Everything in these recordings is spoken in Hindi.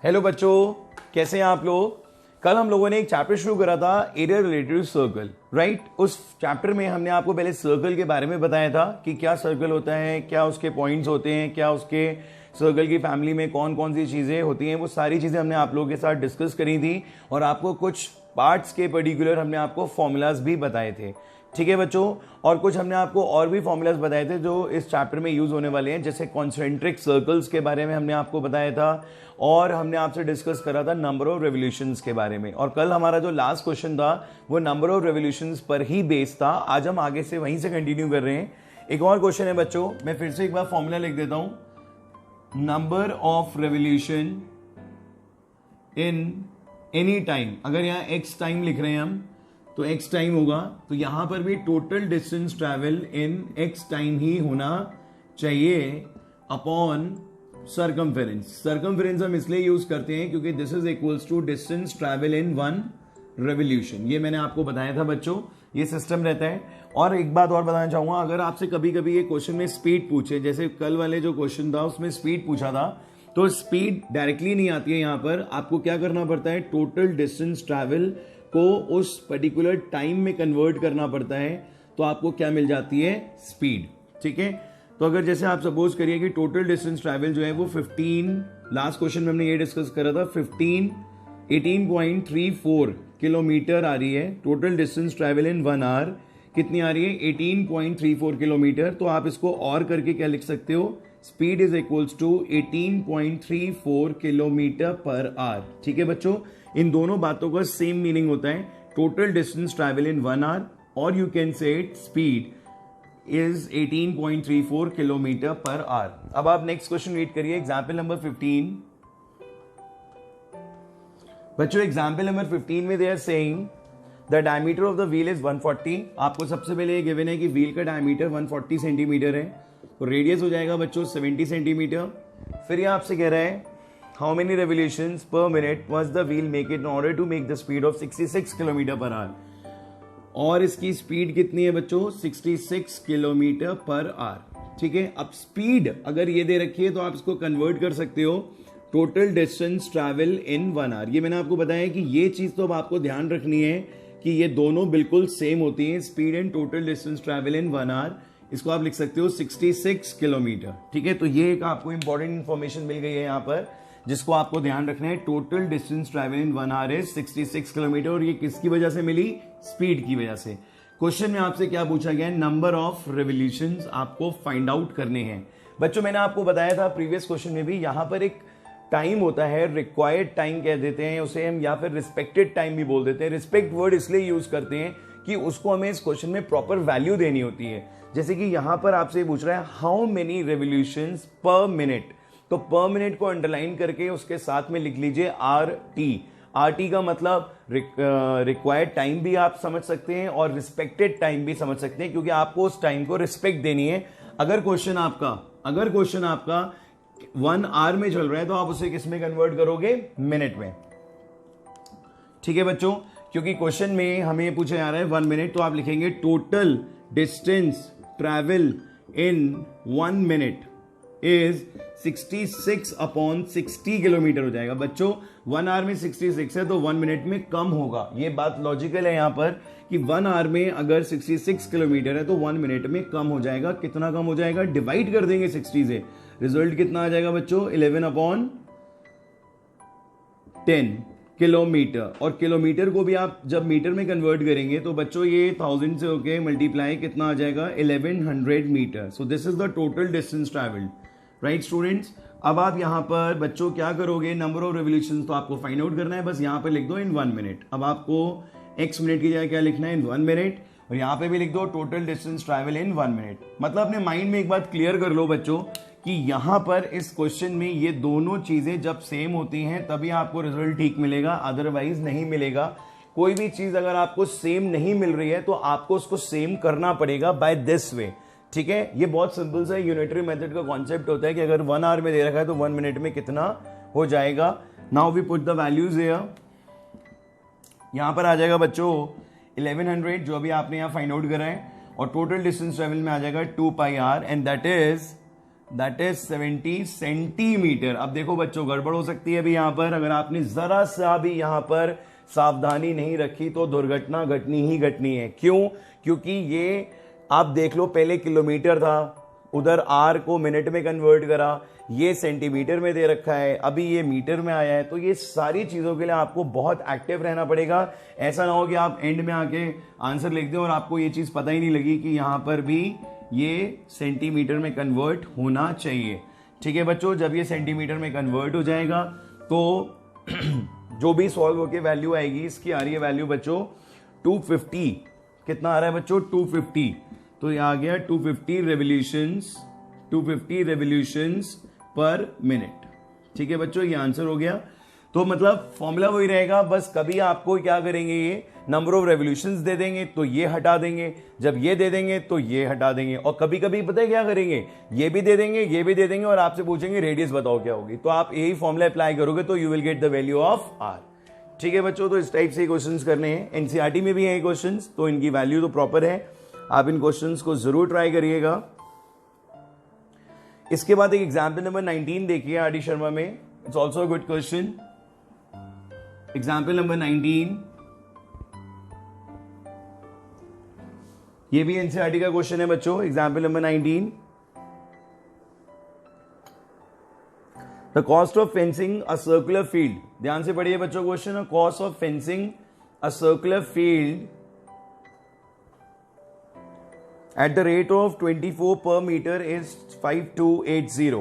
हेलो बच्चों, कैसे हैं आप लोग। कल हम लोगों ने एक चैप्टर शुरू करा था area related to circle, right. उस चैप्टर में हमने आपको पहले सर्कल के बारे में बताया था कि क्या सर्कल होता है, क्या उसके पॉइंट्स होते हैं, क्या उसके सर्कल की फैमिली में कौन कौन सी चीज़ें होती हैं। वो सारी चीज़ें हमने आप लोगों के साथ डिस्कस करी थी और आपको कुछ पार्ट्स के पर्टिकुलर हमने आपको फॉर्मूलाज भी बताए थे। ठीक है बच्चों, और कुछ हमने आपको और भी फॉर्मूलाज बताए थे जो इस चैप्टर में यूज होने वाले हैं, जैसे कॉन्सेंट्रिक सर्कल्स के बारे में हमने आपको बताया था और हमने आपसे डिस्कस करा था नंबर ऑफ रेवोल्यूशंस के बारे में। और कल हमारा जो लास्ट क्वेश्चन था वो नंबर ऑफ रेवोल्यूशंस पर ही बेस्ड था। आज हम आगे से वहीं से कंटिन्यू कर रहे हैं। एक और क्वेश्चन है बच्चों, मैं फिर से एक बार फॉर्मूला लिख देता हूं। Number of revolution in any time, अगर यहां एक्स टाइम लिख रहे हैं हम तो x टाइम होगा, तो यहां पर भी total distance travel in x time ही होना चाहिए अपॉन सर्कमफेरेंस। सर्कमफेरेंस हम इसलिए यूज करते हैं क्योंकि this is equals to distance travel in one revolution. ये मैंने आपको बताया था बच्चों, ये सिस्टम रहता है। और एक बात और बताना चाहूंगा, अगर आपसे कभी कभी ये क्वेश्चन में स्पीड पूछे, जैसे कल वाले जो क्वेश्चन था उसमें स्पीड पूछा था, तो स्पीड डायरेक्टली नहीं आती है। यहां पर आपको क्या करना पड़ता है, टोटल डिस्टेंस ट्रैवल को उस पर्टिकुलर टाइम में कन्वर्ट करना पड़ता है, तो आपको क्या मिल जाती है, स्पीड। ठीक है, तो अगर जैसे आप सपोज करिए कि टोटल डिस्टेंस ट्रैवल जो है वो 15, लास्ट क्वेश्चन में हमने ये डिस्कस करा था, 18.34 किलोमीटर आ रही है। Total distance travel in 1 hour कितनी आ रही है, 18.34 किलोमीटर। तो आप इसको और करके क्या लिख सकते हो, speed is equals to 18.34 kilometre per hour. ठीक है बच्चों, इन दोनों बातों का सेम मीनिंग होता है, total distance travel in 1 hour, और you can say it speed is 18.34 kilometre per hour. अब आप नेक्स्ट क्वेश्चन रीड करिए, एग्जाम्पल नंबर 15। बच्चों एग्जाम्पल नंबर 15 में they are saying the diameter of the wheel is 140। आपको सबसे पहले ये गिवन है कि व्हील का डायमीटर 140 सेंटीमीटर है, तो रेडियस हो जाएगा बच्चों 70 सेंटीमीटर। फिर ये आपसे कह रहा है how many revolutions per minute must the wheel make it in order to make the speed of 66 kilometre per hour. और इसकी स्पीड कितनी है बच्चों, 66 किलोमीटर पर आवर। ठीक है, अब स्पीड अगर ये दे रखी है तो आप इसको कन्वर्ट कर सकते हो total distance travel in 1 hour. ये मैंने आपको बताया कि ये चीज तो अब आपको ध्यान रखनी है कि ये दोनों बिल्कुल सेम होती हैं, speed and total distance travel in 1 hour. इसको आप लिख सकते हो 66 किलोमीटर। ठीक है, तो ये एक आपको इंपॉर्टेंट इंफॉर्मेशन मिल गई है यहां पर, जिसको आपको ध्यान रखना है। Total distance travel in 1 our is 66 kilometre, और ये किसकी वजह से मिली, स्पीड की वजह से। क्वेश्चन में आपसे क्या पूछा गया है, नंबर ऑफ रेवोल्यूशंस आपको फाइंड आउट करने हैं। बच्चों मैंने आपको बताया था प्रीवियस क्वेश्चन में भी, यहां पर एक टाइम होता है, रिक्वायर्ड टाइम कह देते हैं उसे हम, या फिर रिस्पेक्टेड टाइम भी बोल देते हैं। रिस्पेक्ट वर्ड इसलिए यूज करते हैं कि उसको हमें इस क्वेश्चन में प्रॉपर वैल्यू देनी होती है। जैसे कि यहां पर आपसे पूछ रहा है how many revolutions per minute, तो पर मिनट को अंडरलाइन करके उसके साथ में लिख लीजिए RT। RT का मतलब रिक्वायर्ड टाइम भी आप समझ सकते हैं और रिस्पेक्टेड टाइम भी समझ सकते हैं, क्योंकि आपको उस टाइम को रिस्पेक्ट देनी है। अगर क्वेश्चन आपका 1 आवर में चल रहा है तो आप उसे किस में कन्वर्ट करोगे, मिनट में। ठीक है बच्चों, क्योंकि क्वेश्चन में हमें पूछा जा रहा है 1 मिनट, तो आप लिखेंगे total distance travel in 1 minute is 66 upon 60 kilometre हो जाएगा। बच्चों 1 आवर में 66 है तो 1 मिनट में कम होगा। ये बात लॉजिकल है यहां पर कि 1 आवर में अगर 66 किलोमीटर है तो 1 मिनट में कम हो जाएगा। कितना कम हो जाएगा, डिवाइड कर देंगे 60 से, रिजल्ट कितना आ जाएगा बच्चों, 11 अपॉन 10 किलोमीटर। और किलोमीटर को भी आप जब मीटर में कन्वर्ट करेंगे तो बच्चों ये 1000 से होके मल्टीप्लाई कितना आ जाएगा, 1100 metre. So this is the total distance travelled, right students. अब आप यहां पर बच्चों क्या करोगे, नंबर ऑफ रेवोल्यूशंस तो आपको फाइंड आउट करना है, बस यहां पर लिख दो इन 1 मिनट। अब आपको x मिनट की जगह क्या लिखना है, इन 1 मिनट, और यहां पे भी लिख दो total distance travel in 1 minute. मतलब अपने माइंड में एक बात क्लियर कर लो बच्चों कि यहां पर इस क्वेश्चन में ये दोनों चीजें जब सेम होती हैं तभी आपको रिजल्ट ठीक मिलेगा, अदरवाइज नहीं मिलेगा। कोई भी चीज अगर आपको सेम नहीं मिल रही है तो आपको उसको सेम करना पड़ेगा बाय दिस वे। ठीक है, ये बहुत सिंपल सा यूनिटरी मेथड का कॉन्सेप्ट होता है कि अगर 1 आवर में दे रखा है तो 1 मिनट में कितना हो जाएगा। Now we put the values here, यहां पर आ जाएगा बच्चों 1100 जो अभी आपने यहां फाइंड आउट करा है, और टोटल डिस्टेंस ट्रेवल में आ जाएगा 2 pi R, and that is that is 70 centimetre. अब देखो बच्चों गड़बड़ हो सकती है अभी यहां पर, अगर आपने जरा सा भी यहां पर सावधानी नहीं रखी तो दुर्घटना घटनी ही घटनी है। क्यों? क्योंकि ये आप देख लो, पहले किलोमीटर था, उधर आर को मिनट में कन्वर्ट करा, ये सेंटीमीटर में दे रखा है, अभी ये मीटर में आया है। तो ये सारी चीजों के लिए आपको बहुत एक्टिव रहना पड़ेगा। ऐसा ना हो कि आप एंड में आके आंसर लिख दें और आपको ये चीज पता ही नहीं लगी कि यहां पर भी ये सेंटीमीटर में कन्वर्ट होना चाहिए। ठीक है बच्चों, जब ये सेंटीमीटर में कन्वर्ट हो जाएगा तो जो भी सॉल्व होके वैल्यू आएगी, इसकी आ रही है वैल्यू बच्चों 250। कितना आ रहा है बच्चों? 250। तो ये आ गया 250 रेवोल्यूशंस पर मिनट। ठीक है बच्चों, ये आंसर हो गया। तो मतलब फॉर्मूला वही रहेगा, बस कभी आपको क्या करेंगे, ये नंबर ऑफ रेवोल्यूशंस दे देंगे तो ये हटा देंगे, जब ये दे देंगे तो ये हटा देंगे, और कभी कभी पता है क्या करेंगे, ये भी दे देंगे, ये भी दे देंगे, और आपसे पूछेंगे रेडियस बताओ क्या होगी। तो आप यही फॉर्मूला अप्लाई करोगे तो you will get the value of R. ठीक है बच्चों, तो इस टाइप से क्वेश्चंस करने हैं। एनसीईआरटी में भी है क्वेश्चंस, तो इनकी वैल्यू तो प्रॉपर है, आप इन क्वेश्चंस को जरूर ट्राई करिएगा। इसके बाद एक एग्जाम्पल नंबर 19 देखिए आर डी शर्मा में, it's also good question. Example number 19, ये भी एनसीईआरटी का क्वेश्चन है बच्चों। Example number 19, the cost of fencing a circular field. ध्यान से पढ़िए बच्चों question, cost of fencing a circular field at the rate of 24 per meter is 5280.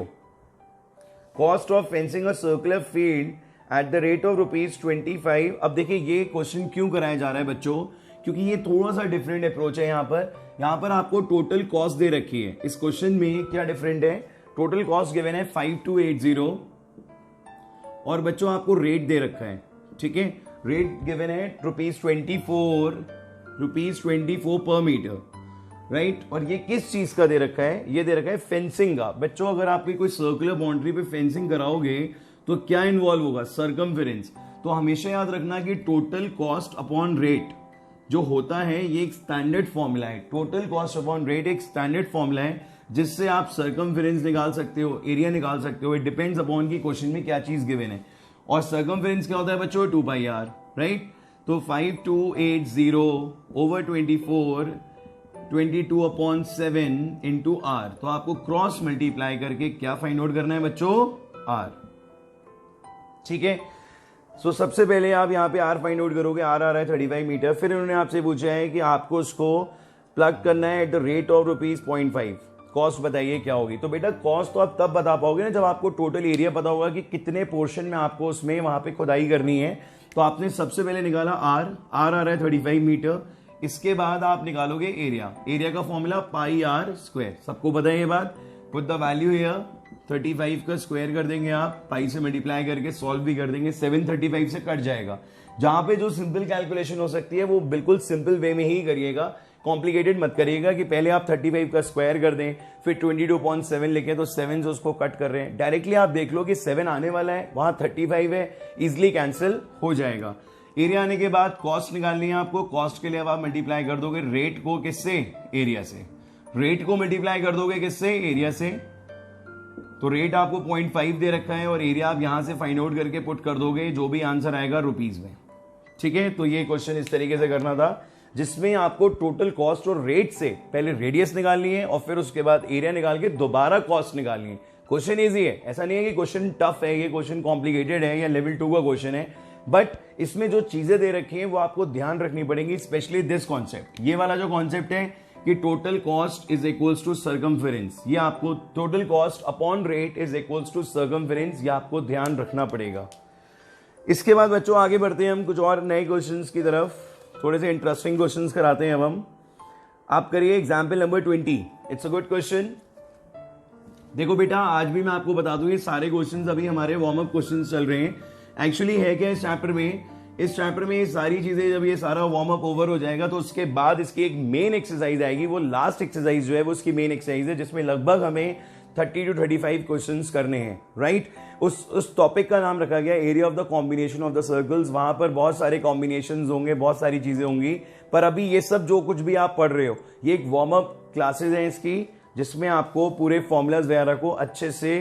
Cost of fencing a circular field at the rate of ₹25। अब देखिए ये क्वेश्चन क्यों कराया जा रहा है बच्चों, क्योंकि ये थोड़ा सा डिफरेंट अप्रोच है। यहां पर आपको टोटल कॉस्ट दे रखी है। इस क्वेश्चन में क्या डिफरेंट है, टोटल कॉस्ट गिवन है 5280 और बच्चों आपको रेट दे रखा है। ठीक है, रेट गिवन है ₹24 पर मीटर, राइट। और ये किस चीज का दे रखा है, ये दे रखा है फेंसिंग का। बच्चों अगर आपकी कोई सर्कुलर बाउंड्री पे फेंसिंग कराओगे तो क्या इन्वॉल्व होगा, सर्कमफेरेंस। तो हमेशा याद रखना कि टोटल कॉस्ट अपॉन रेट जो होता है ये एक स्टैंडर्ड फॉर्मूला है। टोटल कॉस्ट अपॉन रेट एक स्टैंडर्ड फॉर्मूला है जिससे आप सर्कमफेरेंस निकाल सकते हो, एरिया निकाल सकते हो। इट डिपेंड्स अपॉन की क्वेश्चन में क्या चीज गिवन है। और सर्कमफेरेंस क्या होता है बच्चों, 2πr, राइट। तो 5280 ओवर 24 22/7 इंटू आर। तो आपको क्रॉस मल्टीप्लाई करके क्या फाइंड आउट करना है बच्चों, आर। ठीक है, सो सबसे पहले आप यहां पे आर फाइंड आउट करोगे, आर आ रहा है 35 मीटर। फिर उन्होंने आपसे पूछा है कि आपको उसको प्लग करना है at the rate of ₹0.5। Cost बताइए क्या होगी। तो बेटा कॉस्ट तो आप तब बता पाओगे ना जब आपको टोटल एरिया पता होगा कि कितने पोर्शन में आपको उसमें वहां पे खुदाई करनी है। तो आपने सबसे पहले निकाला आर आ रहा है 35 मीटर। इसके बाद आप निकालोगे एरिया का फॉर्मूला πr²। सबको पता है ये बात। पुट द वैल्यू हियर, 35 का स्क्वायर कर देंगे आप, पाई से मल्टीप्लाई करके सॉल्व भी कर देंगे, 735 से कट जाएगा। जहां पे जो सिंपल कैलकुलेशन हो सकती है वो बिल्कुल सिंपल वे में ही करिएगा, कॉम्प्लिकेटेड मत करिएगा कि पहले आप 35 का स्क्वायर कर दें फिर 22.7 लिखें तो 7 से उसको कट कर रहे हैं। डायरेक्टली आप देख लो कि 7 आने वाला है, वहां 35 है, इजिली कैंसिल हो जाएगा। एरिया आने के बाद कॉस्ट निकालनी है आपको। कॉस्ट के लिए अब आप मल्टीप्लाई कर दोगे रेट को किससे, एरिया से। रेट को मल्टीप्लाई कर दोगे किससे, एरिया से। तो रेट आपको 0.5 दे रखा है और एरिया आप यहां से फाइंड आउट करके पुट कर दोगे, जो भी आंसर आएगा रुपीज में। ठीक है, तो ये क्वेश्चन इस तरीके से करना था जिसमें आपको टोटल कॉस्ट और रेट से पहले रेडियस निकालनी है और फिर उसके बाद एरिया निकाल के दोबारा कॉस्ट निकालनी है। क्वेश्चन इजी है, ऐसा नहीं है कि क्वेश्चन टफ है, ये क्वेश्चन कॉम्प्लिकेटेड है या लेवल 2 का क्वेश्चन है, बट इसमें जो चीजें दे रखी हैं वो आपको ध्यान रखनी पड़ेंगी, स्पेशली दिस कॉन्सेप्ट। ये वाला जो कॉन्सेप्ट है कि total cost is equals to circumference, ये आपको total cost upon rate is equals to circumference, ये आपको ध्यान रखना पड़ेगा। इसके बाद बच्चों आगे बढ़ते हैं हम कुछ और नए क्वेश्चंस की तरफ, थोड़े से इंटरेस्टिंग क्वेश्चंस कराते हैं अब हम। आप करिए example number 20। It's a good question. देखो बेटा आज भी मैं आपको बता दूं ये सारे क्वेश्चंस अभी हमारे वार्म अप क्वेश्चंस चल रहे हैं। एक्चुअली है क्या इस चैप्टर में ये सारी चीजें जब ये सारा वार्म अप ओवर हो जाएगा तो उसके बाद इसकी एक मेन एक्सरसाइज आएगी। वो लास्ट एक्सरसाइज जो है वो उसकी मेन एक्सरसाइज है जिसमें लगभग हमें 30 to 35 क्वेश्चंस करने हैं, राइट। उस टॉपिक का नाम रखा गया area of the combination of the circles. वहां पर बहुत सारे कॉम्बिनेशंस होंगे, बहुत सारी चीजें होंगी, पर अभी ये सब जो कुछ भी आप पढ़ रहे हो ये एक वार्म अप क्लासेज है इसकी, जिसमें आपको पूरे फॉर्मूलाज वगैरह को अच्छे से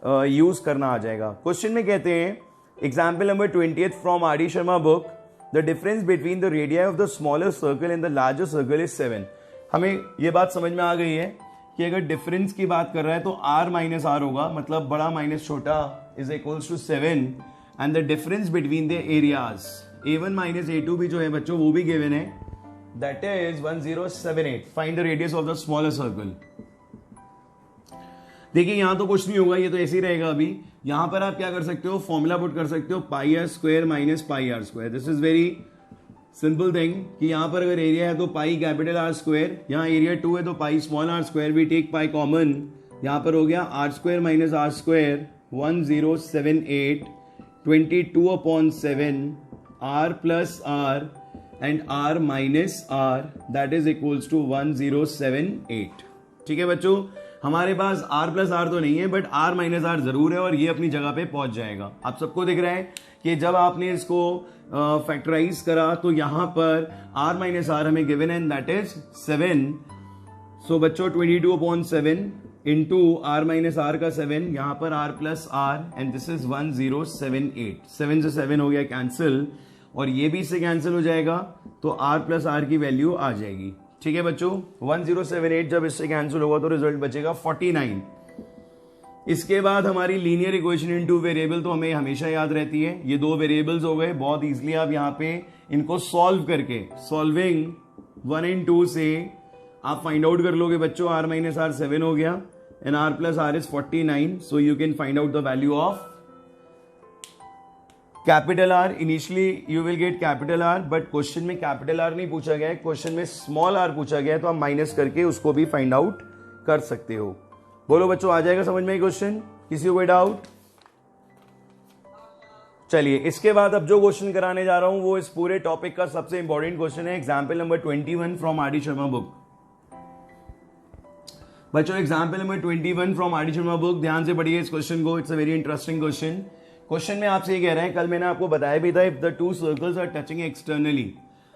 यूज करना आ जाएगा। क्वेश्चन में कहते हैं example number 20 from R D Sharma book, the difference between the radii of the smaller circle and the larger circle is 7। हमें ये बात समझ में आ गई है कि अगर डिफरेंस की बात कर रहा है तो r माइनस आर होगा, मतलब बड़ा माइनस छोटा is equals to 7, and the difference between the areas a1 minus a2 भी जो है बच्चों वो भी गिवन है, that is 1078। Find the radius of the smaller circle. देखिए यहां तो कुछ नहीं होगा, ये तो ऐसे ही रहेगा। अभी यहां पर आप क्या कर सकते हो, फॉर्मूला पुट कर सकते हो pi R square minus pi R square. This is very simple thing कि यहां पर अगर एरिया है तो पाई कैपिटल आर स्क्वायर, यहां एरिया 2 है तो pi small R square, we take pi common, यहां पर हो गया R square minus R square 1078 22/7 r plus R and r minus R that is equals to 1078। ठीक है बच्चों, हमारे पास r प्लस आर तो नहीं है बट r माइनस आर जरूर है और ये अपनी जगह पे पहुंच जाएगा। आप सबको दिख रहा है कि जब आपने इसको फैक्टराइज करा तो यहां पर r माइनस आर हमें गिवन है दैट इज 7। सो बच्चों 22/7 इंटू आर माइनस आर का 7, यहां पर r plus R and this is 1078। 7 से 7 हो गया कैंसिल और ये भी इससे कैंसिल हो जाएगा तो r प्लस आर की वैल्यू आ जाएगी। ठीक है बच्चों, 1078 जब इससे कैंसिल होगा तो रिजल्ट बचेगा 49। इसके बाद हमारी linear equation in two variable तो हमें हमेशा याद रहती है। ये दो वेरिएबल्स हो गए, बहुत इजीली आप यहाँ पे इनको सॉल्व करके सॉल्विंग 1 and 2 से आप फाइंड आउट कर लोगे बच्चों। r माइनस आर 7 हो गया and r plus R is 49, so you can find out the value of capital R। Initially you will get capital R but question में कैपिटल R नहीं पूछा गया है, क्वेश्चन में स्मॉल r पूछा गया है, तो आप माइनस करके उसको भी फाइंड आउट कर सकते हो। बोलो बच्चों, आ जाएगा समझ में क्वेश्चन? किसी को कोई डाउट? चलिए इसके बाद अब जो क्वेश्चन कराने जा रहा हूं वो इस पूरे टॉपिक का सबसे इंपॉर्टेंट क्वेश्चन है। Example number 21 from R D Sharma book. बच्चों example number 21 from R D Sharma book, ध्यान से पढ़िए इस क्वेश्चन को, it's a very interesting question. Question में आपसे ये कह रहे हैं, कल मैंने आपको बताया भी था, if the two circles are touching externally,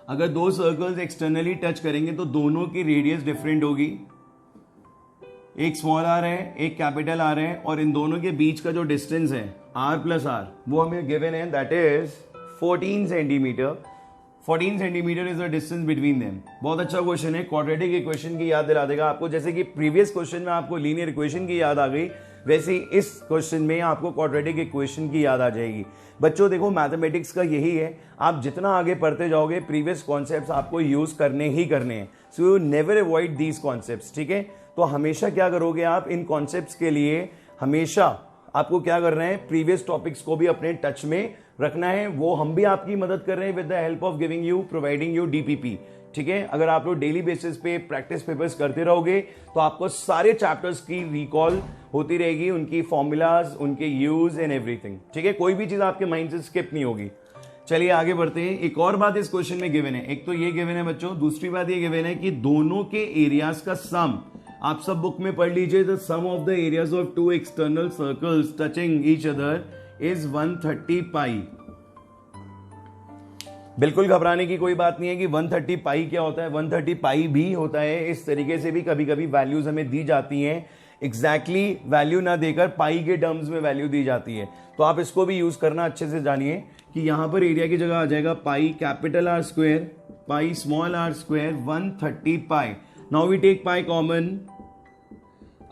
अगर दो सर्कल्स एक्सटर्नली टच करेंगे तो दोनों की रेडियस डिफरेंट होगी। एक स्मॉल आर है एक कैपिटल आर है और इन दोनों के बीच का जो डिस्टेंस है आर प्लस आर वो हमें गिवन है that is 14 centimetre. 14 centimetre is the distance between them. बहुत अच्छा क्वेश्चन है, क्वाड्रेटिक इक्वेशन की याद दिला देगा आपको। जैसे कि प्रीवियस क्वेश्चन में आपको लीनियर इक्वेशन की याद आ गई, वैसे ही इस क्वेश्चन में आपको क्वाड्रेटिक इक्वेशन की याद आ जाएगी। बच्चों देखो मैथमेटिक्स का यही है, आप जितना आगे पढ़ते जाओगे प्रीवियस कॉन्सेप्ट्स आपको यूज करने ही करने हैं। So you never avoid these concepts. ठीक है, तो हमेशा क्या करोगे आप, इन कॉन्सेप्ट्स के लिए हमेशा आपको क्या करना है, प्रीवियस टॉपिक्स को भी अपने टच में रखना है। वो हम भी आपकी मदद कर रहे हैं with the help of giving you providing you DPP. ठीक है, अगर आप लोग डेली बेसिस पे प्रैक्टिस पेपर्स करते रहोगे तो आपको सारे चैप्टर्स की रिकॉल होती रहेगी, उनकी फॉर्मूलाज, उनके यूज एंड एवरीथिंग। ठीक है, कोई भी चीज आपके माइंड से स्किप नहीं होगी। चलिए आगे बढ़ते हैं। एक और बात इस क्वेश्चन में गिवन है, एक तो ये गिवन है बच्चों, दूसरी बात ये गिवन है कि दोनों के एरियाज का सम, आप सब बुक में पढ़ लीजिए, the sum of the areas of two external circles touching each other is 130 pi. बिल्कुल घबराने की कोई बात नहीं है कि 130 पाई क्या होता है, 130 पाई भी होता है। इस तरीके से भी कभी कभी वैल्यूज हमें दी जाती हैं, एग्जैक्टली वैल्यू ना देकर पाई के टर्म्स में वैल्यू दी जाती है, तो आप इसको भी यूज करना अच्छे से जानिए कि यहां पर एरिया की जगह आ जाएगा pi capital R square pi small R square 130 pi. Now we take pi common,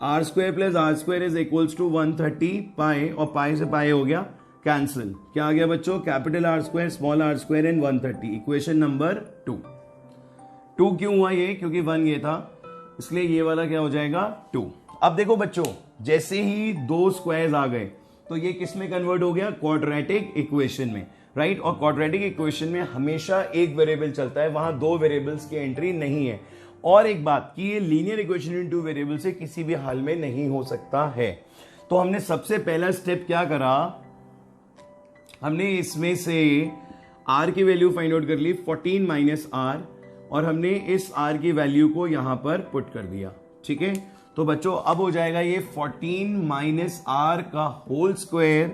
R square plus R square is equals to 130 pi और पाई से पाई हो गया कैंसिल। क्या आ गया बच्चों, capital R square small R square and 130। Equation number 2 क्यों हुआ ये, क्योंकि 1 ये था, इसलिए ये वाला क्या हो जाएगा 2। अब देखो बच्चों, जैसे ही दो स्क्वायर्स आ गए तो ये किस में कन्वर्ट हो गया, क्वाड्रेटिक इक्वेशन में, राइट। और क्वाड्रेटिक इक्वेशन में हमेशा एक वेरिएबल चलता है, वहां दो वेरिएबल्स की एंट्री नहीं है। और एक बात कि ये linear equation in two variable से किसी भी हाल में नहीं हो सकता है। तो हमने सबसे पहला स्टेप क्या करा, हमने इसमें से r की वैल्यू फाइंड आउट कर ली 14 माइनस आर, और हमने इस r की वैल्यू को यहां पर पुट कर दिया। ठीक है, तो बच्चों अब हो जाएगा ये 14 माइनस आर का whole square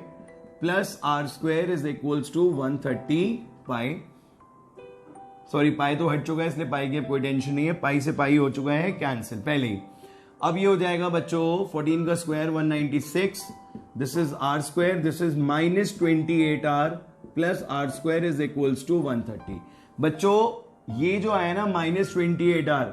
plus R square is equals to 130 pi. Sorry pi तो हट चुका है इसलिए पाई की कोई टेंशन नहीं है, पाई से पाई हो चुका है कैंसिल पहले ही। अब ये हो जाएगा बच्चों 14 का square 196, this is R square, this is -28r plus R square is equals to 130। बच्चों ये जो आया ना -28r,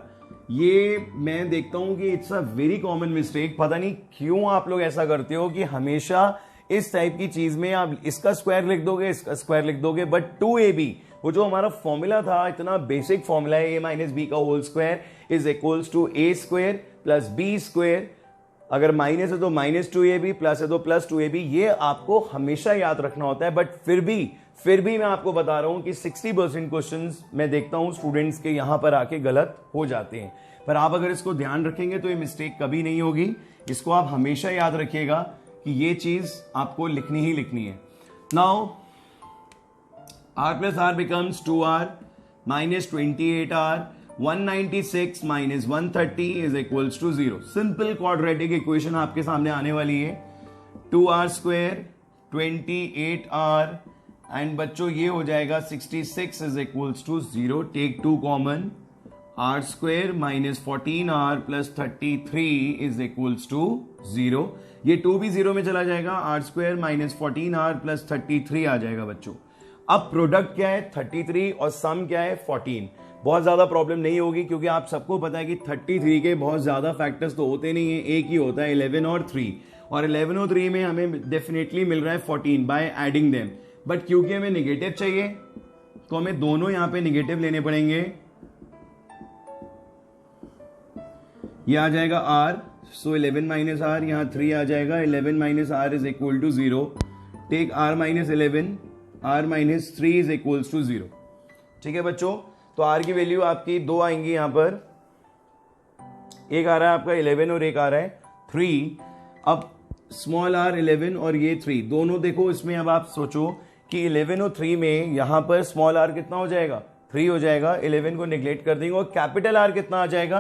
ये मैं देखता हूं कि it's a very common mistake. पता नहीं क्यों आप लोग ऐसा करते हो कि हमेशा इस टाइप की चीज में आप इसका स्क्वायर लिख दोगे, इसका स्क्वायर लिख दोगे, बट 2ab वो जो हमारा फॉर्मूला था, इतना बेसिक फॉर्मूला है, a माइनस बी का whole square is equals to a square plus b square. अगर माइनस है तो -2ab, प्लस है तो +2ab। ये आपको हमेशा याद रखना होता है। बट फिर भी मैं आपको बता रहा हूं कि 60% क्वेश्चंस मैं देखता हूं स्टूडेंट्स के यहां पर आके गलत हो जाते हैं। पर आप अगर इसको ध्यान रखेंगे तो ये मिस्टेक कभी नहीं होगी। इसको आप हमेशा याद रखिएगा कि ये चीज आपको लिखनी ही लिखनी है। Now r plus r becomes 2r minus 28r, 196 minus 130 is equals to 0। Simple quadratic equation आपके सामने आने वाली है। 2r स्क्वायर 28r एंड बच्चों ये हो जाएगा 66 is equals to 0। Take 2 common, r square minus 14r plus 33 is equals to 0। ये 2 भी 0 में चला जाएगा, r square minus 14r plus 33 आ जाएगा बच्चों। अब प्रोडक्ट क्या है 33 और सम क्या है 14। बहुत ज्यादा प्रॉब्लम नहीं होगी क्योंकि आप सबको पता है कि 33 के बहुत ज्यादा फैक्टर्स तो होते नहीं है, एक ही होता है 11 और 3, और 11 और 3 में हमें डेफिनेटली मिल रहा है 14 बाय एडिंग देम। बट क्योंकि हमें निगेटिव चाहिए तो हमें दोनों यहां पे निगेटिव लेने पड़ेंगे। ये आ जाएगा r, सो 11 माइनस r, यहां 3 आ जाएगा, 11 minus r is equal to 0। Take r minus 11, r minus 3 is equals to 0। ठीक है बच्चों, तो r की वैल्यू आपकी दो आएंगी यहां पर, एक आ रहा है आपका 11 और एक आ रहा है 3। अब स्मॉल r 11 और ये 3 दोनों देखो, इसमें अब आप सोचो कि 11 और 3 में यहां पर स्मॉल r कितना हो जाएगा 3 हो जाएगा, 11 को नेग्लेक्ट कर देंगे, और कैपिटल R कितना आ जाएगा,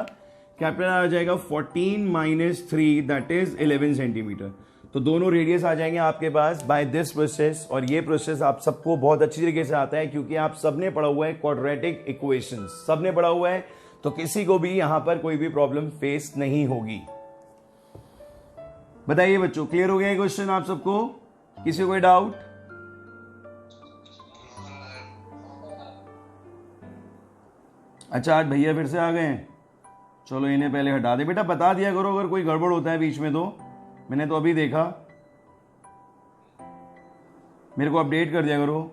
कैपिटल R आ जाएगा 14 माइनस 3 दैट इज 11 सेंटीमीटर। तो दोनों रेडियस आ जाएंगे आपके पास बाय दिस प्रोसेस। और ये प्रोसेस आप सबको बहुत अच्छी तरीके से आता है क्योंकि आप सबने पढ़ा हुआ है क्वाड्रेटिक इक्वेशंस, सबने पढ़ा हुआ है, तो किसी को भी यहां पर कोई भी प्रॉब्लम फेस नहीं होगी। बताइए बच्चों, क्लियर हो गया क्वेश्चन आप सबको? किसी को कोई डाउट? अच्छा आज भैया फिर से आ गए हैं, चलो इन्हें पहले हटा दे। बेटा बता दिया करो अगर कोई गड़बड़ होता है बीच में, तो मैंने तो अभी देखा, मेरे को अपडेट कर दिया करो।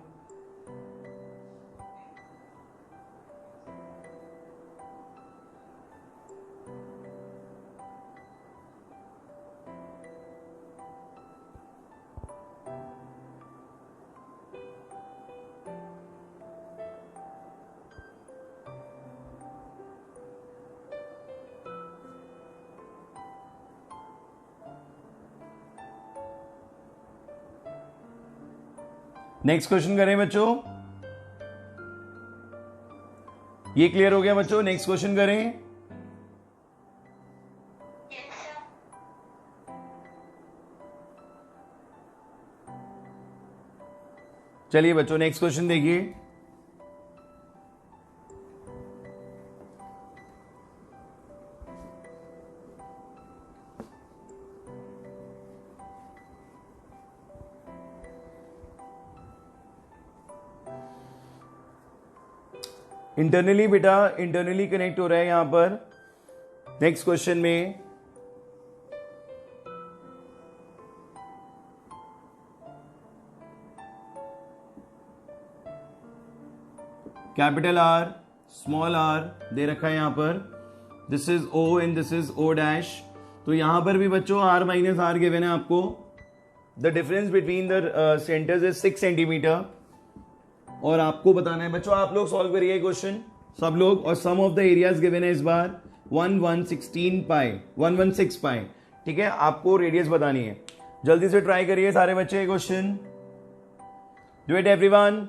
नेक्स्ट क्वेश्चन करें बच्चों, ये क्लियर हो गया बच्चों? नेक्स्ट क्वेश्चन करें। चलिए बच्चों नेक्स्ट क्वेश्चन देखिए। इंटरनली बेटा, इंटरनली कनेक्ट हो रहा है यहां पर। नेक्स्ट क्वेश्चन में कैपिटल R स्मॉल r दे रखा है यहां पर, this is O and this is O dash. तो यहां पर भी बच्चों r माइनस r गिवन है आपको। The difference between the centres is 6 centimetre, और आपको बताना है बच्चों, आप लोग सॉल्व करिए क्वेश्चन सब लोग। और सम ऑफ द एरियाज गिवन है इस बार 1116 पाई, 116 पाई। ठीक है, आपको रेडियस बतानी है। जल्दी से ट्राई करिए सारे बच्चे question, do it everyone.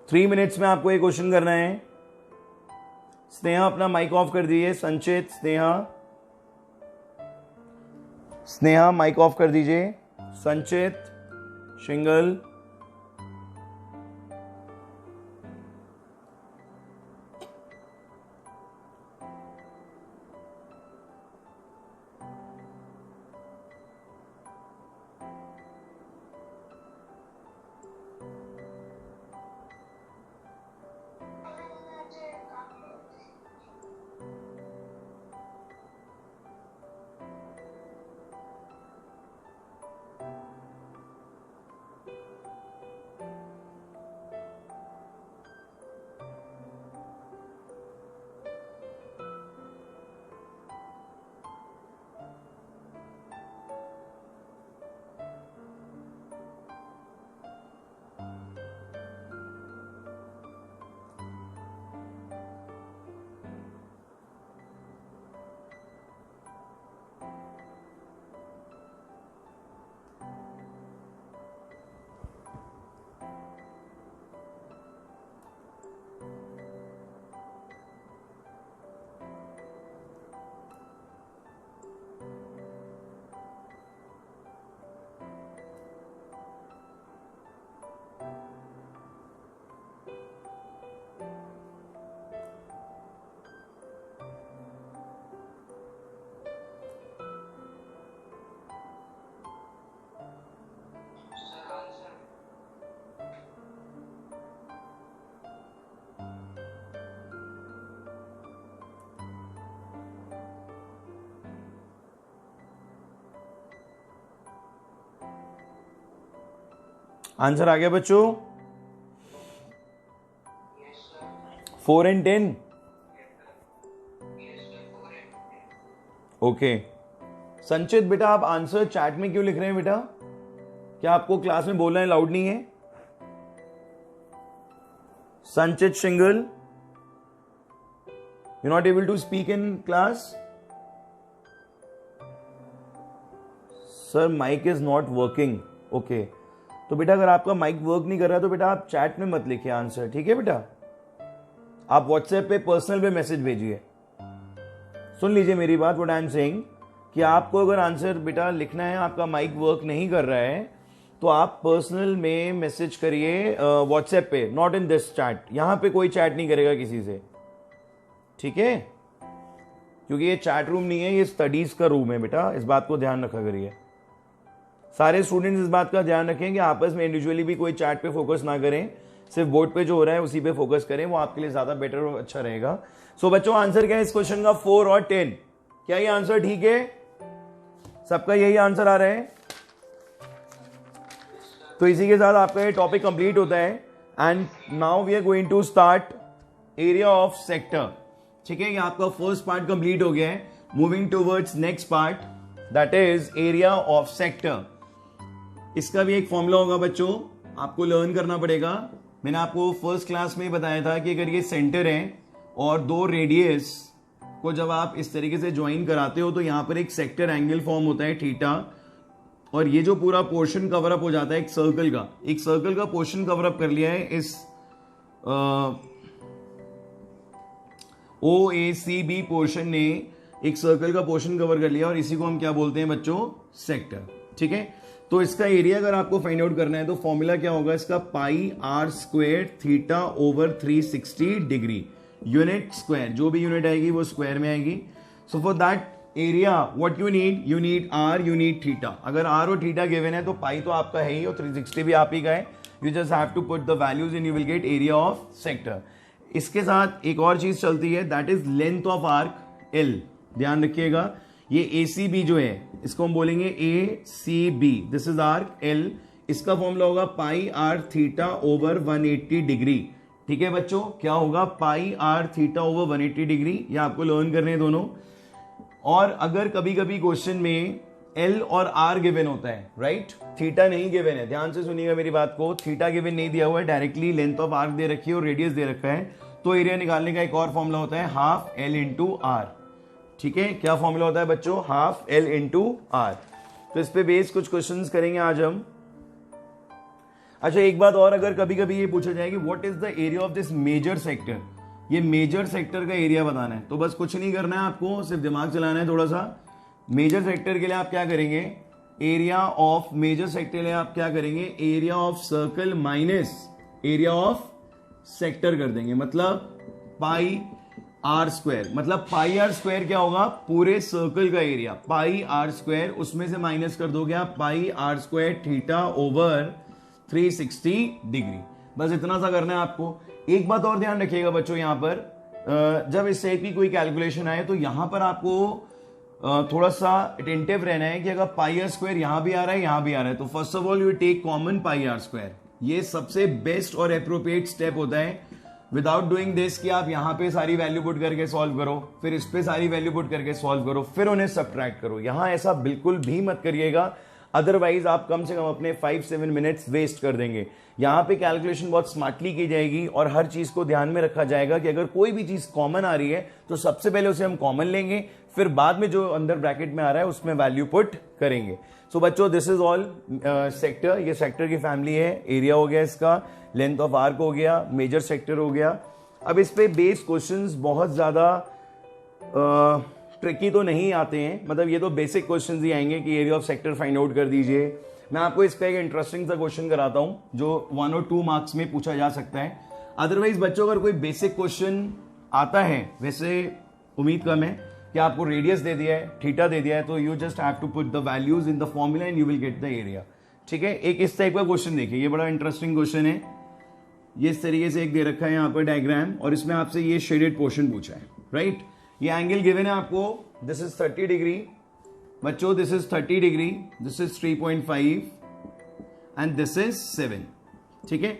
Three minutes में आपको ये क्वेश्चन करना है। स्नेहा अपना माइक ऑफ कर दीजिए। संचित, स्नेहा माइक ऑफ कर दीजिए। संचित, शिंगल, आंसर आ गया बच्चों? 4 and 10। ओके संचित बेटा, आप आंसर चैट में क्यों लिख रहे हैं बेटा? क्या आपको क्लास में बोलना है, लाउड नहीं है? Sanchit Shingal, you not able to speak in class? Sir mike is not working. Okay तो बेटा अगर आपका माइक वर्क नहीं कर रहा है तो बेटा आप चैट में मत लिखिए आंसर, ठीक है बेटा? आप व्हाट्सएप पे पर्सनल पे मैसेज भेजिए। सुन लीजिए मेरी बात, व्हाट आई एम सेइंग, कि आपको अगर आंसर बेटा लिखना है, आपका माइक वर्क नहीं कर रहा है, तो आप पर्सनल में मैसेज करिए व्हाट्सएप पे, नॉट इन दिस चैट। यहां पे कोई चैट नहीं करेगा किसी से, ठीक है? क्योंकि ये चैट रूम नहीं है, ये स्टडीज का रूम है बेटा, इस बात को ध्यान रखा करिए। सारे स्टूडेंट्स इस बात का ध्यान रखें कि आपस में इंडिविजुअली भी कोई चैट पे फोकस ना करें, सिर्फ बोर्ड पे जो हो रहा है उसी पे फोकस करें, वो आपके लिए ज्यादा बेटर और अच्छा रहेगा। सो बच्चों आंसर क्या है इस क्वेश्चन का? 4 और 10। क्या ये आंसर ठीक है? सबका यही आंसर आ रहा है? तो इसी के साथ आपका ये टॉपिक कंप्लीट होता है। And now we are going to start area of sector. ठीक है, ये आपका फर्स्ट पार्ट कंप्लीट हो गया है। Moving towards next part, that is area of sector. इसका भी एक फॉर्मूला होगा बच्चों, आपको लर्न करना पड़ेगा। मैंने आपको फर्स्ट क्लास में बताया था कि अगर ये सेंटर है और दो रेडियस को जब आप इस तरीके से ज्वाइन कराते हो तो यहां पर एक सेक्टर एंगल फॉर्म होता है थीटा, और ये जो पूरा पोर्शन कवर अप हो जाता है एक सर्कल का पोर्शन कवर अप कर लिया है इस OACB पोर्शन ने, एक सर्कल का पोर्शन कवर कर लिया, और इसी को हम क्या बोलते हैं बच्चों? सेक्टर। ठीक है, तो इसका एरिया अगर आपको फाइंड आउट करना है तो फॉर्मूला क्या होगा इसका? Pi R square theta over 360 degree. Unit square, जो भी यूनिट आएगी वो स्क्वायर में आएगी। So for that area what you need R, you need theta. अगर आर और थीटा गिवन है तो पाई तो आपका है ही और 360 भी आप ही का है। You just have to put the values in, you will get area of sector. इसके साथ एक और चीज चलती है, that is length of arc L. ध्यान रखिएगा, ये ACB जो है इसको हम बोलेंगे ACB, this is arc L। इसका फॉर्मूला होगा पाई आर थीटा ओवर 180 डिग्री। ठीक है बच्चों, क्या होगा? पाई आर थीटा ओवर 180 डिग्री। ये आपको लर्न करने हैं दोनों। और अगर कभी कभी क्वेश्चन में L और R गिवन होता है, राइट, थीटा नहीं गिवन है, ध्यान से सुनिएगा मेरी बात को, थीटा गिवन नहीं दिया हुआ है, डायरेक्टली लेंथ ऑफ आर्क दे रखी है और रेडियस दे रखा है, तो एरिया निकालने का एक और फॉर्मूला होता है हाफ L इंटू आर। ठीक है, क्या फॉर्मूला होता है बच्चों? Half L into R. तो इस पे बेस कुछ क्वेश्चंस करेंगे आज हम। अच्छा एक बात और, अगर कभी कभी ये पूछा जाए कि what is the area of this major sector, ये मेजर सेक्टर का एरिया बताना है, तो बस कुछ नहीं करना है आपको, सिर्फ दिमाग चलाना है थोड़ा सा। मेजर सेक्टर के लिए आप क्या करेंगे? एरिया ऑफ मेजर सेक्टर है, आप क्या करेंगे, area of circle minus area of sector कर देंगे, मतलब पाई आर स्क्वायर। मतलब पाई आर स्क्वायर क्या होगा, पूरे सर्कल का एरिया, पाई आर स्क्वायर, उसमें से माइनस कर दोगे आप pi R square theta over 360 degree. बस इतना सा करना है आपको। एक बात और ध्यान रखिएगा बच्चों, यहां पर जब इस टाइप की कोई कैलकुलेशन आए तो यहां पर आपको थोड़ा सा अटेंटिव रहना है कि अगर पाई आर स्क्वायर यहां भी आ रहा है, यहां भी आ रहा है, तो first of all you take common pi R square. ये सबसे बेस्ट और अप्रोप्रिएट स्टेप होता है। विदाउट डूइंग दिस कि आप यहां पे सारी वैल्यू पुट करके सॉल्व करो, फिर इस पे सारी वैल्यू पुट करके सॉल्व करो, फिर उन्हें सब्ट्रैक्ट करो, यहां ऐसा बिल्कुल भी मत करिएगा। अदरवाइज आप कम से कम अपने 5-7 मिनट्स वेस्ट कर देंगे। यहां पे कैलकुलेशन बहुत स्मार्टली की जाएगी और हर चीज को ध्यान में रखा जाएगा कि अगर कोई भी चीज कॉमन आ रही है तो सबसे पहले उसे हम कॉमन लेंगे, फिर बाद में जो अंदर ब्रैकेट में आ रहा है उसमें वैल्यू पुट करेंगे। सो बच्चों, दिस इज ऑल सेक्टर। ये सेक्टर की फैमिली है। एरिया हो गया इसका, लेंथ ऑफ आर्क हो गया, मेजर सेक्टर हो गया। अब इस पे बेस क्वेश्चंस बहुत ज्यादा ट्रिकी तो नहीं आते हैं, मतलब ये तो बेसिक क्वेश्चंस ही आएंगे कि area of sector find out कर दीजिए। मैं आपको इसका एक इंटरेस्टिंग सा क्वेश्चन कराता हूं जो 1 और 2 मार्क्स में पूछा जा सकता है। अदरवाइज बच्चों, अगर कोई बेसिक क्वेश्चन आता है, वैसे उम्मीद कम है कि आपको रेडियस दे दिया है, थीटा दे दिया है, तो you just have to put the values in the formula and you will get the area. ठीक है, एक इस टाइप का क्वेश्चन देखिए, ये बड़ा इंटरेस्टिंग क्वेश्चन है। ये इस तरीके से एक दे रखा है यहाँ पर डायग्राम, और इसमें आपसे ये शेडेड पोर्शन पूछा है, राइट। ये एंगल गिवन है आपको, दिस इज 30 डिग्री बच्चों, this is 30 degree, this is 3.5 and this is 7। ठीक है,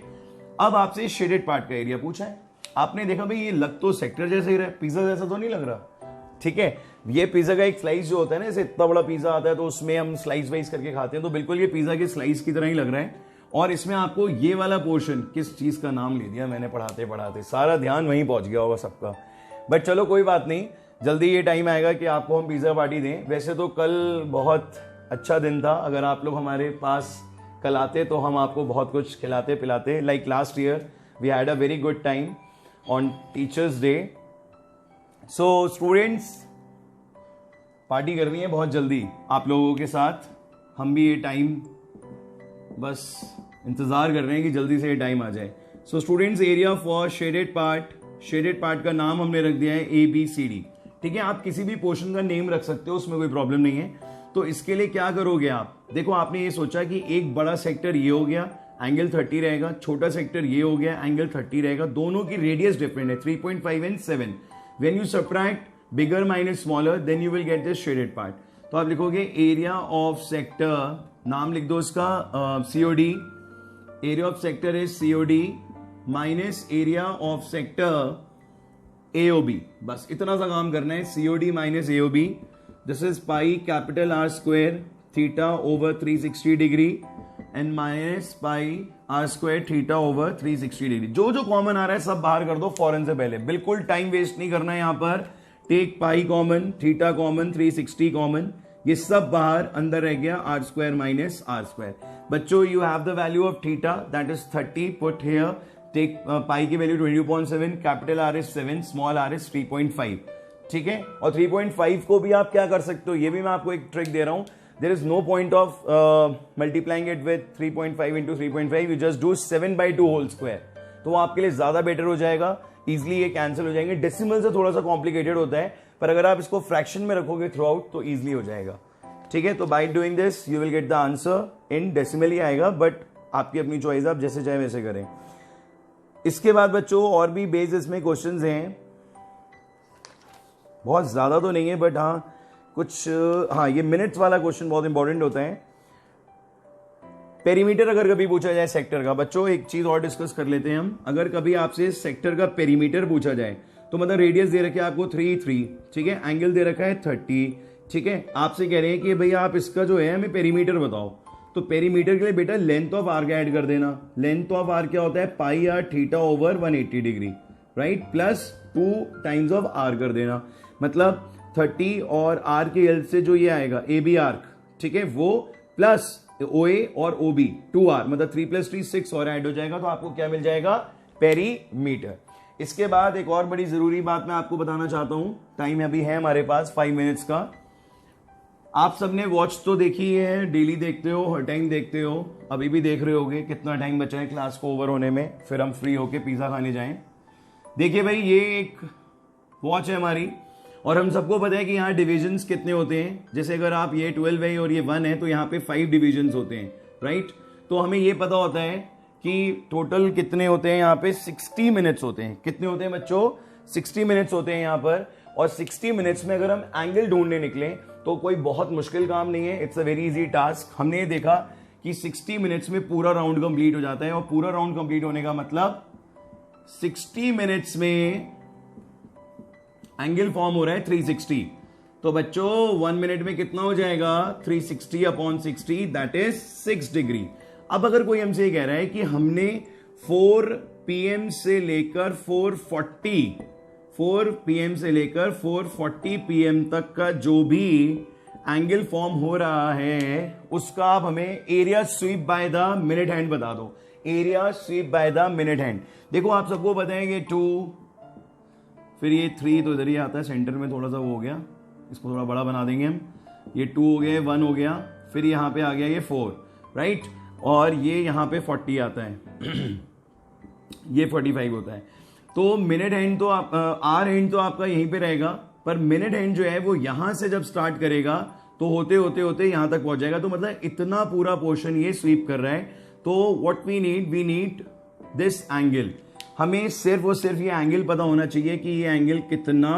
अब आपसे शेडेड पार्ट का एरिया पूछा है। आपने देखा भाई ये लग तो सेक्टर जैसे ही रहा है, पिज्जा जैसा तो नहीं लग रहा। ठीक है, ये पिज्जा का एक स्लाइस जो होता है ना, जैसे इतना बड़ा पिज्जा आता है तो उसमें हम स्लाइस वाइज करके खाते हैं, तो बिल्कुल ये पिज्जा के स्लाइस की तरह ही लग रहा है। और इसमें आपको ये वाला पोर्शन, किस चीज का नाम ले दिया मैंने पढ़ाते पढ़ाते, सारा ध्यान वहीं पहुंच गया होगा सबका। बट चलो कोई बात नहीं, जल्दी ये टाइम आएगा कि आपको हम पिज्जा पार्टी दें। वैसे तो कल बहुत अच्छा दिन था, अगर आप लोग हमारे पास कल आते तो हम आपको बहुत कुछ खिलाते पिलाते। Like last year we had a very good time on teachers day. So students, party करनी है बहुत जल्दी आप लोगों के साथ। हम भी ये टाइम बस इंतजार कर रहे हैं कि जल्दी से ये टाइम आ जाए। So students, area for shaded part का नाम हमने रख दिया है ABCD। ठीक है, आप किसी भी पोर्शन का नेम रख सकते हो, उसमें कोई प्रॉब्लम नहीं है। तो इसके लिए क्या करोगे आप, देखो आपने ये सोचा कि एक बड़ा सेक्टर ये हो गया, एंगल 30 रहेगा, छोटा सेक्टर ये हो गया, एंगल 30 रहेगा, दोनों की रेडियस डिफरेंट है 3.5 and 7। When you subtract bigger minus smaller than you will get the shaded part. तो आप लिखोगे एरिया ऑफ सेक्टर, नाम लिख दो उसका COD, area of sector is COD minus area of sector AOB। बस इतना सा काम करना है, COD minus AOB। This is pi capital R square theta over 360 degree and minus pi R square theta over 360 degree. जो जो कॉमन आ रहा है सब बाहर कर दो फौरन से पहले, बिल्कुल टाइम वेस्ट नहीं करना है यहां पर। Take pi common, theta common, 360 common, ये सब बाहर, अंदर रह गया R square minus R square. बच्चों, you have the value of theta that is 30, put here. Take pi की value 20.7, capital R is 7, small r is 3.5। ठीक है, और 3.5 को भी आप क्या कर सकते हो, ये भी मैं आपको एक ट्रिक दे रहा हूं। There is no point of multiplying it with 3.5 into 3.5, you just do 7/2 whole square, तो वो आपके लिए ज्यादा बेटर हो जाएगा। इजिली ये कैंसिल हो जाएंगे। डेसिमल से थोड़ा सा कॉम्प्लिकेटेड होता है, पर अगर आप इसको फ्रैक्शन में रखोगे थ्रू आउट तो इजिली हो जाएगा। ठीक है, तो by doing this you will get the answer in decimal ही आएगा, बट आपकी अपनी चॉइस, आप जैसे चाहे वैसे करें। इसके बाद बच्चों और भी बेस इसमें क्वेश्चंस हैं, बहुत ज्यादा तो नहीं है बट हाँ कुछ, हाँ ये मिनट्स वाला क्वेश्चन बहुत इंपॉर्टेंट होता है। पेरीमीटर अगर कभी पूछा जाए सेक्टर का, बच्चों एक चीज और डिस्कस कर लेते हैं हम। अगर कभी आपसे सेक्टर का पेरीमीटर पूछा जाए तो मतलब रेडियस दे रखे आपको 3, ठीक है, एंगल दे रखा है 30, ठीक है, आपसे कह रहे हैं कि भाई आप इसका जो है हमें पेरीमीटर बताओ। तो पेरीमीटर के लिए बेटा लेंथ ऑफ आर्क ऐड कर देना। लेंथ ऑफ आर्क क्या होता है, pi R theta over 180 degree, right, plus 2 times of R कर देना। मतलब 30 और आर के हेल्प से जो ये आएगा AB आर्क, ठीक है, वो प्लस OA और OB 2R, मतलब 3 + 3 6 और ऐड हो जाएगा, तो आपको क्या मिल जाएगा, पेरीमीटर। इसके बाद एक और बड़ी जरूरी बात मैं आपको बताना चाहता हूं, टाइम अभी है हमारे पास 5 मिनट्स का। आप सबने वॉच तो देखी है, डेली देखते हो, हर टाइम देखते हो, अभी भी देख रहे होगे। कितना टाइम बचा है क्लास को ओवर होने में, फिर हम फ्री होके पिज़्ज़ा खाने जाएं। देखिए भाई, ये एक वॉच है हमारी, और हम सबको पता है कि यहाँ डिविजन्स कितने होते हैं। जैसे अगर आप ये 12 है और ये 1 है तो यहाँ पे 5 डिविजन्स होते हैं, राइट। तो हमें ये पता होता है कि टोटल कितने होते हैं यहाँ पे, 60 मिनट्स होते हैं। कितने होते हैं बच्चों, 60 मिनट्स होते हैं यहाँ पर। और 60 मिनट्स में अगर हम एंगल ढूंढने निकले तो कोई बहुत मुश्किल काम नहीं है, it's a very easy task. हमने ये देखा कि 60 मिनट्स में पूरा राउंड कंप्लीट हो जाता है, और पूरा राउंड कंप्लीट होने का मतलब 60 मिनट्स में एंगल फॉर्म हो रहा है 360। तो बच्चों 1 मिनट में कितना हो जाएगा, 360 अपॉन 60, दैट इज 6 डिग्री। अब अगर कोई हमसे कह रहा है कि हमने 4 PM से लेकर 4 PM से लेकर 4:40 PM तक का जो भी एंगल फॉर्म हो रहा है उसका आप हमें area sweep by the minute hand बता दो। Area sweep by the minute hand. देखो आप सबको बताएंगे 2, फिर ये 3 तो इधर ही आता है, सेंटर में थोड़ा सा वो हो गया, इसको थोड़ा बड़ा बना देंगे हम। ये 2 हो गया, 1 हो गया, फिर यहाँ पे आ गया ये 4, राइट। और ये यहाँ पे 40 आता है ये 45 होता है। तो मिनट हैंड तो आप आर हैंड तो आपका यहीं पे रहेगा, पर मिनट हैंड जो है वो यहां से जब स्टार्ट करेगा तो होते होते होते यहां तक पहुंच जाएगा। तो मतलब इतना पूरा पोर्शन ये स्वीप कर रहा है। तो what we need this angle. हमें सिर्फ और सिर्फ ये एंगल पता होना चाहिए कि ये एंगल कितना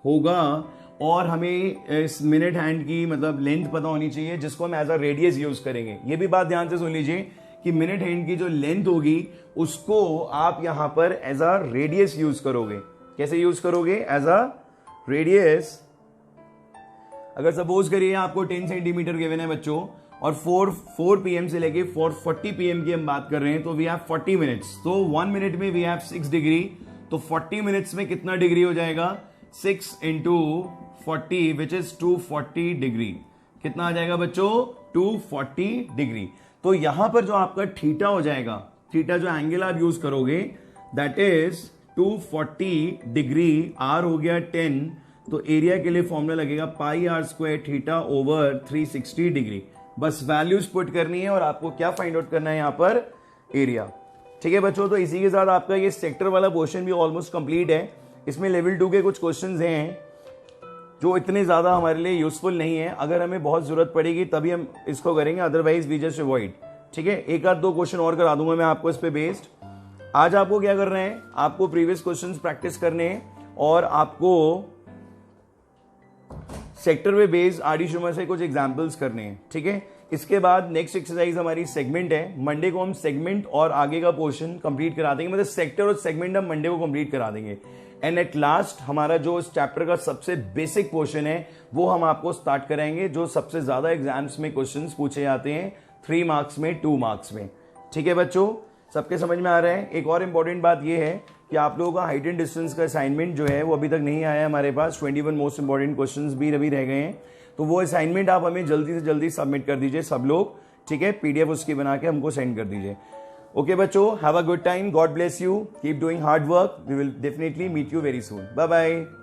होगा, और हमें इस मिनट हैंड की मतलब लेंथ पता होनी चाहिए, जिसको हम एज अ रेडियस यूज करेंगे। ये भी बात ध्यान से सुन लीजिए कि मिनट हैंड की जो लेंथ होगी उसको आप यहां पर एज अ रेडियस यूज करोगे। कैसे यूज करोगे, एज अ रेडियस। अगर सपोज करिए आपको 10 सेंटीमीटर गिवन है बच्चों, और 4 PM से लेके 4:40 PM की हम बात कर रहे हैं, तो वी हैव 40 मिनट्स। तो 1 मिनट में वी हैव 6 डिग्री। तो 40 मिनट्स में कितना डिग्री हो जाएगा, 6 इंटू 40 विच इज 240 डिग्री। कितना आ जाएगा बच्चों, 240 डिग्री। तो यहां पर जो आपका थीटा हो जाएगा, थीटा जो एंगल आप यूज करोगे दैट इज 240 डिग्री। आर हो गया 10, तो एरिया के लिए फॉर्मूला लगेगा πr² थीटा ओवर 360 डिग्री। बस वैल्यूज पुट करनी है और आपको क्या फाइंड आउट करना है यहां पर, एरिया। ठीक है बच्चों, तो इसी के साथ आपका ये सेक्टर वाला पोर्शन भी ऑलमोस्ट कंप्लीट है। इसमें लेवल 2 के कुछ क्वेश्चंस हैं जो इतने ज्यादा हमारे लिए यूजफुल नहीं है। अगर हमें बहुत जरूरत पड़ेगी तभी हम इसको करेंगे, अदरवाइज वी जस्ट अवॉइड। ठीक है, एक आध 2 क्वेश्चन और करा दूंगा मैं आपको इस पे बेस्ड। आज आपको क्या करना है, आपको प्रीवियस क्वेश्चंस प्रैक्टिस करने हैं और आपको सेक्टर पे बेस्ड आरडी शर्मा से कुछ एग्जांपल्स करने हैं। ठीक है, इसके बाद नेक्स्ट एक्सरसाइज हमारी सेगमेंट है। मंडे को हम सेगमेंट और आगे का पोर्शन कंप्लीट करा देंगे, मतलब सेक्टर और सेगमेंट हम मंडे को कंप्लीट करा देंगे। एंड एट लास्ट हमारा जो इस चैप्टर का सबसे बेसिक पोर्शन है वो हम आपको स्टार्ट कराएंगे, जो सबसे ज्यादा एग्जाम्स में क्वेश्चंस पूछे जाते हैं 3 मार्क्स में, 2 मार्क्स में। ठीक है बच्चों, सबके समझ में आ रहा है। एक और इंपॉर्टेंट बात यह है कि आप लोगों का हाइट एंड डिस्टेंस का असाइनमेंट जो है वो अभी तक नहीं आया है हमारे पास। 21 मोस्ट इंपॉर्टेंट क्वेश्चंस भी अभी रह गए हैं, तो वो असाइनमेंट आप हमें जल्दी से जल्दी सबमिट कर दीजिए सब लोग। ठीक है, PDF उसकी बना के हमको सेंड कर दीजिए। Okay, बच्चों, have a good time. God bless you. Keep doing hard work. We will definitely meet you very soon. Bye bye.